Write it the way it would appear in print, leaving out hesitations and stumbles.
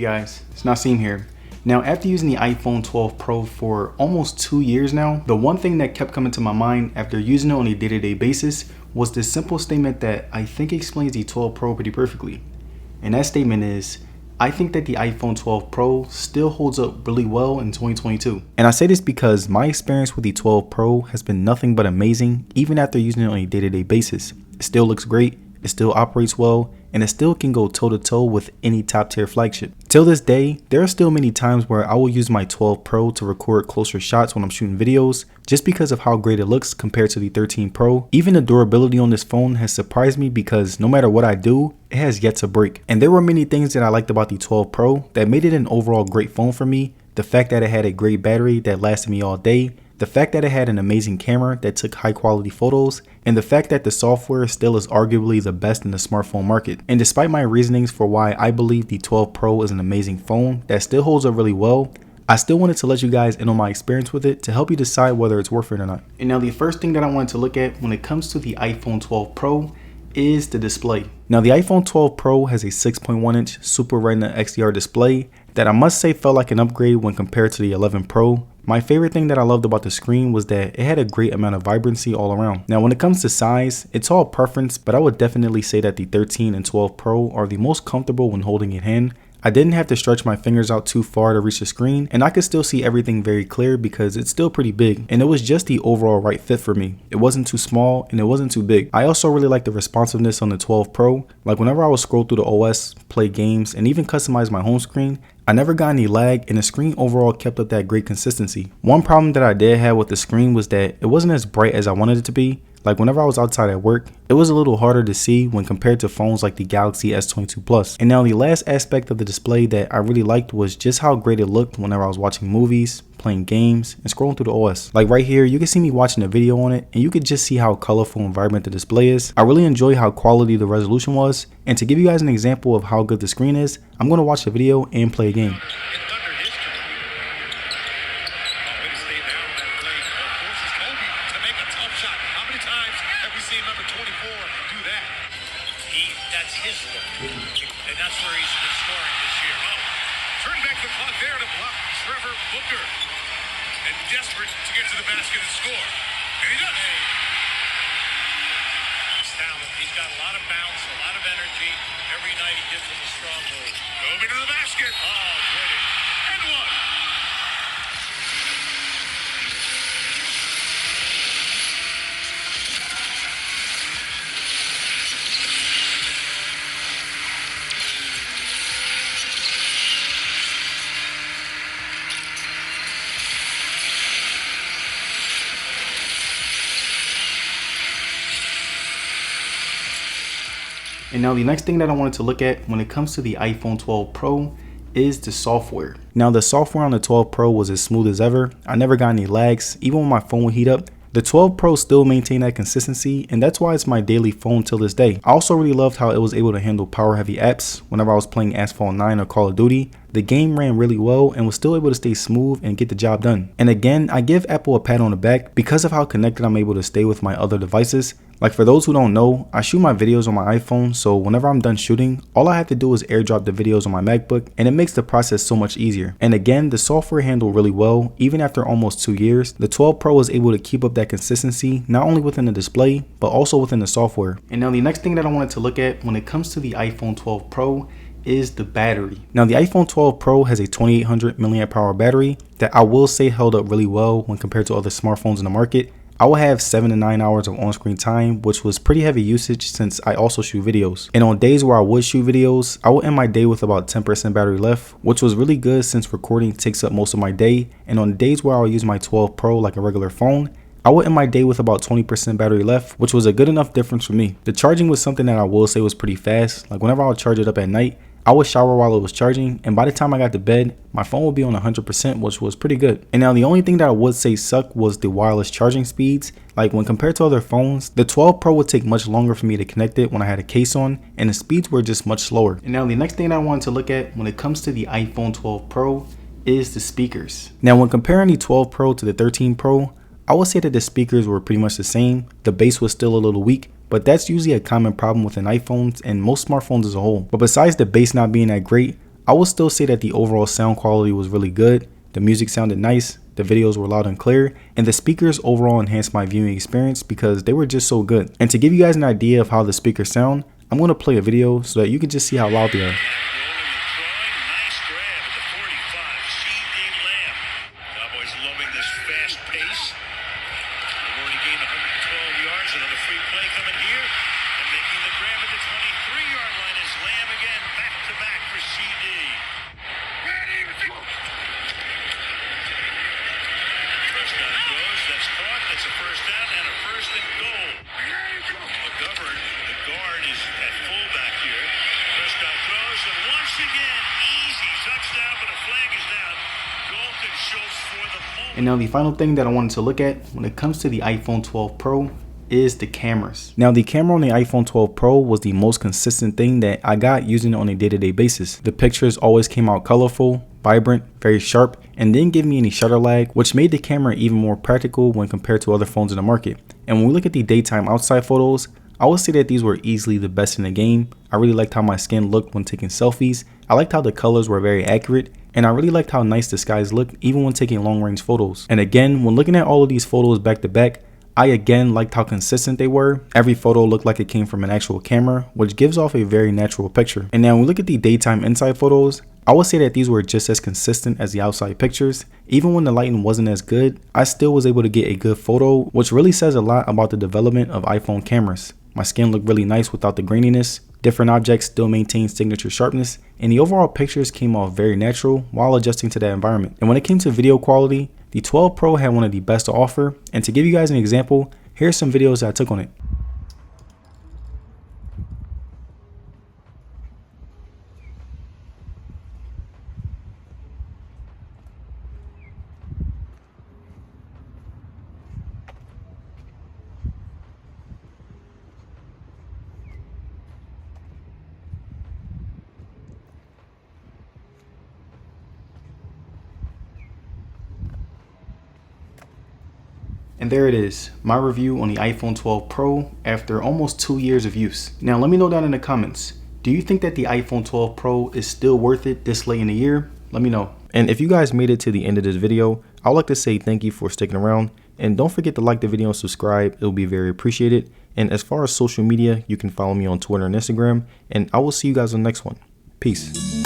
guys, it's Naseem here. Now, after using the iPhone 12 Pro for almost 2 years now, the one thing that kept coming to my mind after using it on a day-to-day basis was this simple statement that I think explains the 12 Pro pretty perfectly. And that statement is, I think that the iPhone 12 Pro still holds up really well in 2022. And I say this because my experience with the 12 Pro has been nothing but amazing even after using it on a day-to-day basis. It still looks great, it still operates well, and it still can go toe-to-toe with any top-tier flagship. Till this day, there are still many times where I will use my 12 Pro to record closer shots when I'm shooting videos, just because of how great it looks compared to the 13 Pro. Even the durability on this phone has surprised me because no matter what I do, it has yet to break. And there were many things that I liked about the 12 Pro that made it an overall great phone for me. The fact that it had a great battery that lasted me all day, the fact that it had an amazing camera that took high quality photos, and the fact that the software still is arguably the best in the smartphone market. And despite my reasonings for why I believe the 12 Pro is an amazing phone that still holds up really well, I still wanted to let you guys in on my experience with it to help you decide whether it's worth it or not. And now the first thing that I wanted to look at when it comes to the iPhone 12 Pro is the display. Now the iPhone 12 Pro has a 6.1 inch Super Retina XDR display that I must say felt like an upgrade when compared to the 11 Pro. My favorite thing that I loved about the screen was that it had a great amount of vibrancy all around. Now when it comes to size, it's all preference, but I would definitely say that the 13 and 12 Pro are the most comfortable when holding in hand. I didn't have to stretch my fingers out too far to reach the screen, and I could still see everything very clear because it's still pretty big, and it was just the overall right fit for me. It wasn't too small and it wasn't too big. I also really like the responsiveness on the 12 Pro. Like whenever I would scroll through the OS, play games, and even customize my home screen, I never got any lag, and the screen overall kept up that great consistency. One problem that I did have with the screen was that it wasn't as bright as I wanted it to be. Like whenever I was outside at work, it was a little harder to see when compared to phones like the Galaxy S22 Plus. And now the last aspect of the display that I really liked was just how great it looked whenever I was watching movies, playing games, and scrolling through the OS. Like right here, you can see me watching a video on it, and you could just see how colorful and vibrant the display is. I really enjoy how quality the resolution was, and to give you guys an example of how good the screen is, I'm going to watch the video and play a game. That's his look, and that's where he's been scoring this year. Oh, turn back the clock there to block Trevor Booker, and desperate to get to the basket and score. And he does. He's talented. He's got a lot of bounce, a lot of energy. Every night he gives them a strong move. Moving to the basket. Oh, pretty. And one. And now the next thing that I wanted to look at when it comes to the iPhone 12 Pro is the software. Now the software on the 12 Pro was as smooth as ever. I never got any lags, even when my phone would heat up. The 12 Pro still maintained that consistency, and that's why it's my daily phone till this day. I also really loved how it was able to handle power heavy apps. Whenever I was playing Asphalt 9 or Call of Duty, the game ran really well and was still able to stay smooth and get the job done. And again, I give Apple a pat on the back because of how connected I'm able to stay with my other devices. Like for those who don't know, I shoot my videos on my iPhone, so whenever I'm done shooting, all I have to do is airdrop the videos on my MacBook, and it makes the process so much easier. And again, the software handled really well. Even after almost 2 years, the 12 Pro was able to keep up that consistency, not only within the display, but also within the software. And now the next thing that I wanted to look at when it comes to the iPhone 12 Pro is the battery. Now the iPhone 12 Pro has a 2800 milliamp hour battery that I will say held up really well when compared to other smartphones in the market. I will have 7 to 9 hours of on-screen time, which was pretty heavy usage since I also shoot videos. And on days where I would shoot videos, I would end my day with about 10% battery left, which was really good since recording takes up most of my day. And on days where I would use my 12 Pro like a regular phone, I would end my day with about 20% battery left, which was a good enough difference for me. The charging was something that I will say was pretty fast. Like whenever I would charge it up at night, I would shower while it was charging, and by the time I got to bed, my phone would be on 100%, which was pretty good. And now the only thing that I would say sucked was the wireless charging speeds. Like when compared to other phones, the 12 Pro would take much longer for me to connect it when I had a case on, and the speeds were just much slower. And now the next thing that I wanted to look at when it comes to the iPhone 12 Pro is the speakers. Now when comparing the 12 Pro to the 13 Pro, I would say that the speakers were pretty much the same. The bass was still a little weak, but that's usually a common problem within iPhones and most smartphones as a whole. But besides the bass not being that great, I will still say that the overall sound quality was really good. The music sounded nice, the videos were loud and clear, and the speakers overall enhanced my viewing experience because they were just so good. And to give you guys an idea of how the speakers sound, I'm going to play a video so that you can just see how loud they are. Nice grab at the 45. C.D. Lamb. Cowboys loving this fast pace. They've already gained 112 yards. Another free play coming here. And making the grab at the 23-yard line is Lamb again. Back-to-back for C.D. Prescott throws. That's caught. That's a first down and a first and goal. McGovern, the guard, is at fullback here. Prescott throws, and once again, easy touchdown, but a flag is down. Dalton Schultz for the moment. And now the final thing that I wanted to look at when it comes to the iPhone 12 Pro is the cameras. Now the camera on the iPhone 12 Pro was the most consistent thing that I got using it on a day-to-day basis. The pictures always came out colorful, vibrant, very sharp, and didn't give me any shutter lag, which made the camera even more practical when compared to other phones in the market. And when we look at the daytime outside photos, I would say that these were easily the best in the game. I really liked how my skin looked when taking selfies. I liked how the colors were very accurate, and I really liked how nice the skies looked even when taking long range photos. And again, when looking at all of these photos back to back, I again liked how consistent they were. Every photo looked like it came from an actual camera, which gives off a very natural picture. And now when we look at the daytime inside photos, I would say that these were just as consistent as the outside pictures. Even when the lighting wasn't as good, I still was able to get a good photo, which really says a lot about the development of iPhone cameras. My skin looked really nice without the graininess. Different objects still maintained signature sharpness, and the overall pictures came off very natural while adjusting to that environment. And when it came to video quality, the 12 Pro had one of the best to offer, and to give you guys an example, here's some videos that I took on it. And there it is, my review on the iPhone 12 Pro after almost 2 years of use. Now let me know down in the comments, do you think that the iPhone 12 Pro is still worth it this late in the year? Let me know. And if you guys made it to the end of this video, I'd like to say thank you for sticking around. And don't forget to like the video and subscribe, it'll be very appreciated. And as far as social media, you can follow me on Twitter and Instagram. And I will see you guys on the next one. Peace.